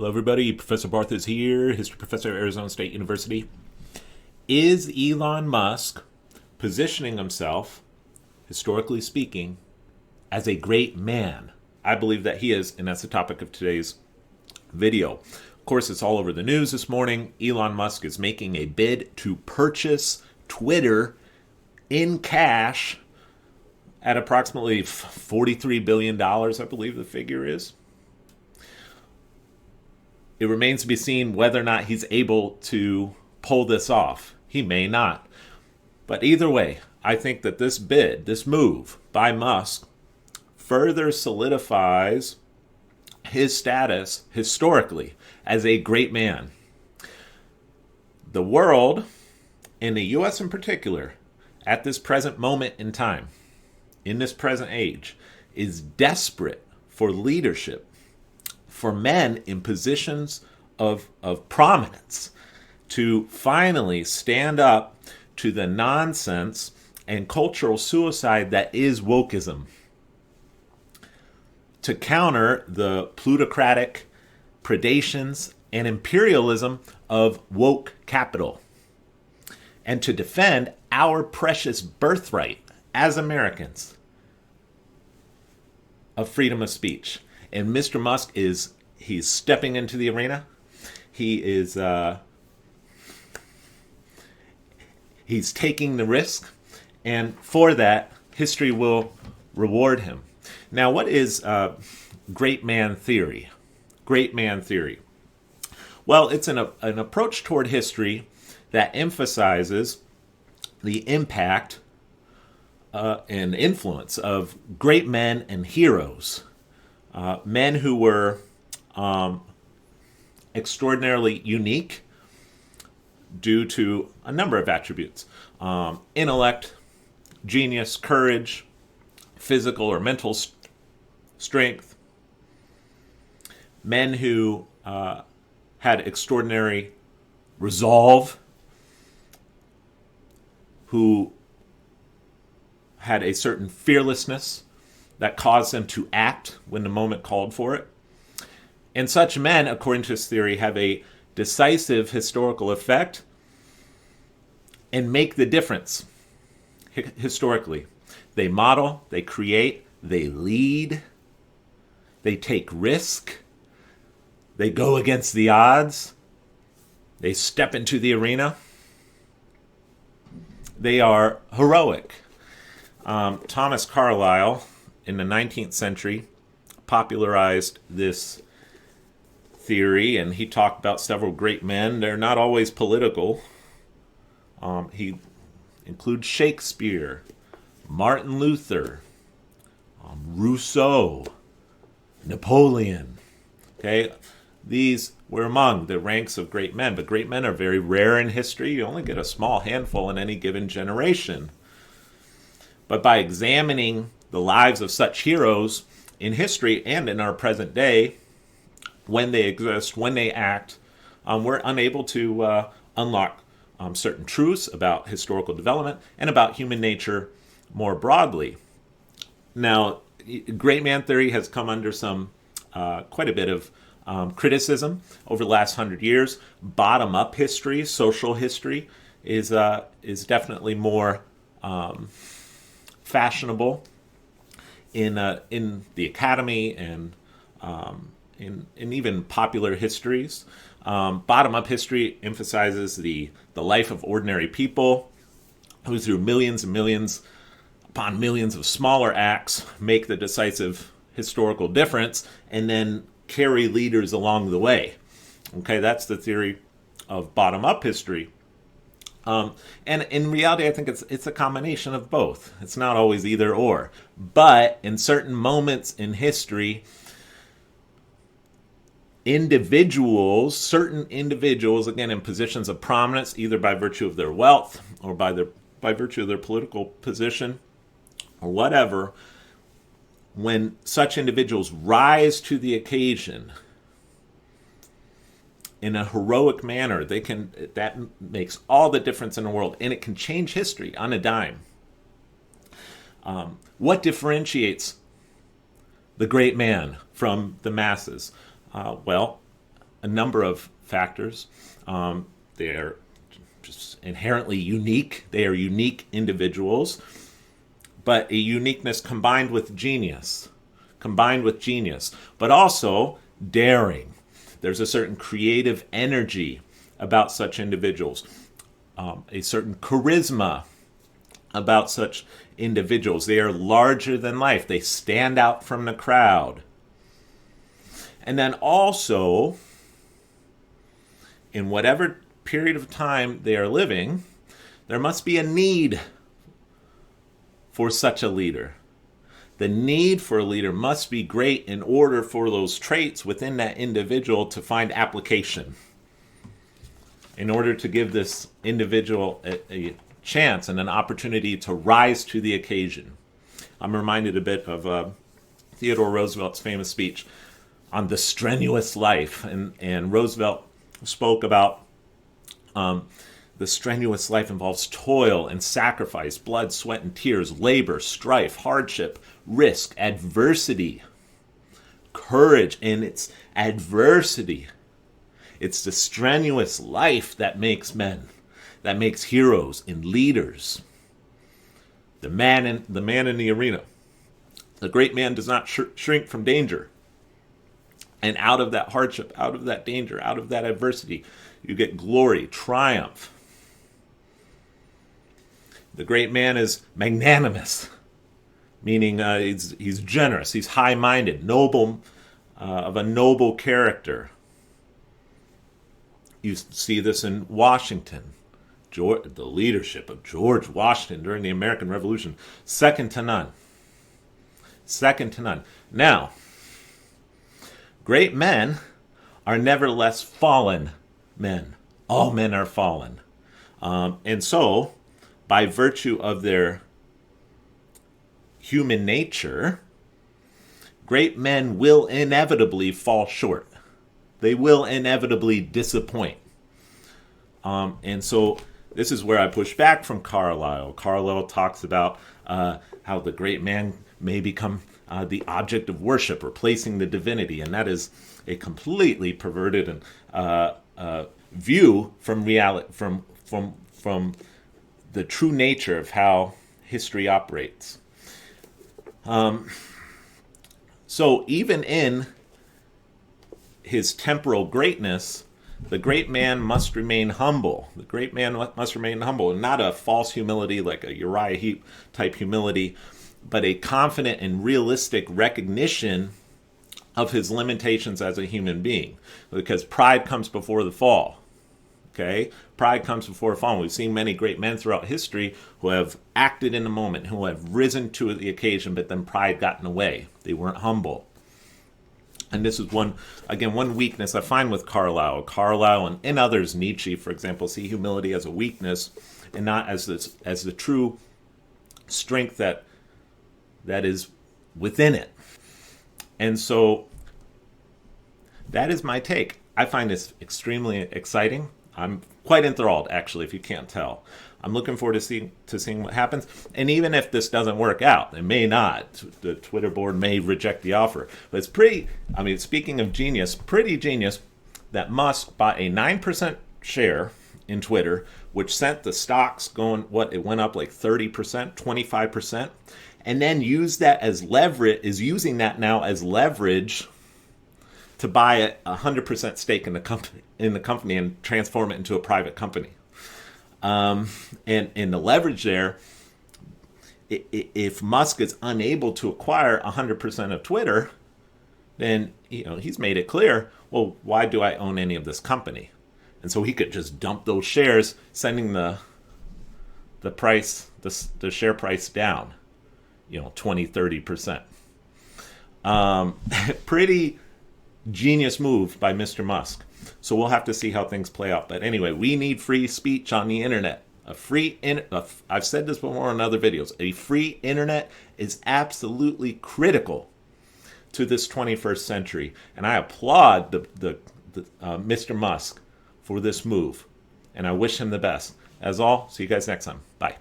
Hello, everybody. Professor Barth is here, history professor at Arizona State University. Is Elon Musk positioning himself, historically speaking, as a great man? I believe that he is, and that's the topic of today's video. Of course, it's all over the news this morning. Elon Musk is making a bid to purchase Twitter in cash at approximately $43 billion, I believe the figure is. It remains to be seen whether or not he's able to pull this off. He may not. But either way, I think that this bid, this move by Musk, further solidifies his status historically as a great man. The world, and the U.S. in particular, at this present moment in time, in this present age, is desperate for leadership, for men in positions of prominence to finally stand up to the nonsense and cultural suicide that is wokeism, to counter the plutocratic predations and imperialism of woke capital, and to defend our precious birthright as Americans of freedom of speech. And Mr. Musk he's stepping into the arena. He's taking the risk. And for that, history will reward him. Now, what is great man theory? Great man theory. Well, it's an approach toward history that emphasizes the impact and influence of great men and heroes. Men who were extraordinarily unique due to a number of attributes. Intellect, genius, courage, physical or mental strength. Men who had extraordinary resolve, who had a certain fearlessness that caused them to act when the moment called for it. And such men, according to this theory, have a decisive historical effect and make the difference historically. They model, they create, they lead, they take risk, they go against the odds, they step into the arena. They are heroic. Thomas Carlyle, in the 19th century, popularized this theory, and he talked about several great men. They're not always political. He includes Shakespeare, Martin Luther, Rousseau, Napoleon. Okay, these were among the ranks of great men, but great men are very rare in history. You only get a small handful in any given generation. But by examining the lives of such heroes in history and in our present day, when they exist, when they act, we're unable to unlock certain truths about historical development and about human nature more broadly. Now, great man theory has come under some quite a bit of criticism over the last 100 years. Bottom-up history, social history, is definitely more fashionable in the academy and in even popular histories. Bottom-up history emphasizes the life of ordinary people who, through millions and millions upon millions of smaller acts, make the decisive historical difference and then carry leaders along the way. Okay, that's the theory of bottom-up history. And in reality, I think it's a combination of both. It's not always either or. But in certain moments in history, certain individuals, again, in positions of prominence, either by virtue of their wealth or by virtue of their political position or whatever, when such individuals rise to the occasion in a heroic manner, that makes all the difference in the world, and it can change history on a dime. What differentiates the great man from the masses? Well, a number of factors. They are just inherently unique. They are unique individuals, but a uniqueness combined with genius, but also daring. There's a certain creative energy about such individuals, a certain charisma about such individuals. They are larger than life. They stand out from the crowd. And then also, in whatever period of time they are living, there must be a need for such a leader. The need for a leader must be great in order for those traits within that individual to find application. In order to give this individual a chance and an opportunity to rise to the occasion. I'm reminded a bit of Theodore Roosevelt's famous speech on the strenuous life. And Roosevelt spoke about the strenuous life involves toil and sacrifice, blood, sweat, and tears, labor, strife, hardship, risk, adversity, courage, and it's adversity. It's the strenuous life that makes men, that makes heroes and leaders. The man in the arena. The great man does not shrink from danger. And out of that hardship, out of that danger, out of that adversity, you get glory, triumph. The great man is magnanimous, meaning he's generous, he's high-minded, noble, of a noble character. You see this in Washington. The leadership of George Washington during the American Revolution, second to none. Second to none. Now, great men are nevertheless fallen men. All men are fallen. And so, by virtue of their human nature, great men will inevitably fall short. They will inevitably disappoint. And so this is where I push back from Carlyle. Carlyle talks about how the great man may become the object of worship, replacing the divinity, and that is a completely perverted and view from reality, from the true nature of how history operates. So even in his temporal greatness, the great man must remain humble. The great man must remain humble, and not a false humility like a Uriah Heep type humility, but a confident and realistic recognition of his limitations as a human being. Because pride comes before the fall. Okay? Pride comes before a fall. We've seen many great men throughout history who have acted in the moment, who have risen to the occasion, but then pride got in the way. They weren't humble. And this is one weakness I find with Carlyle. Carlyle and others, Nietzsche, for example, see humility as a weakness and not as the true strength that is within it. And so that is my take. I find this extremely exciting. I'm quite enthralled, actually, if you can't tell. I'm looking forward to seeing what happens. And even if this doesn't work out, it may not. The Twitter board may reject the offer. But it's speaking of genius, pretty genius that Musk bought a 9% share in Twitter, which sent the stocks going, it went up like 30%, 25%, and then using that now as leverage to buy a 100% stake in the company and transform it into a private company. And the leverage there, if Musk is unable to acquire 100% of Twitter, then he's made it clear, well, why do I own any of this company? And so he could just dump those shares, sending the share price down, 20-30%. Pretty genius move by Mr. Musk. So we'll have to see how things play out. But anyway, we need free speech on the internet. I've said this before in other videos. A free internet is absolutely critical to this 21st century. And I applaud Mr. Musk for this move. And I wish him the best. As all, see you guys next time. Bye.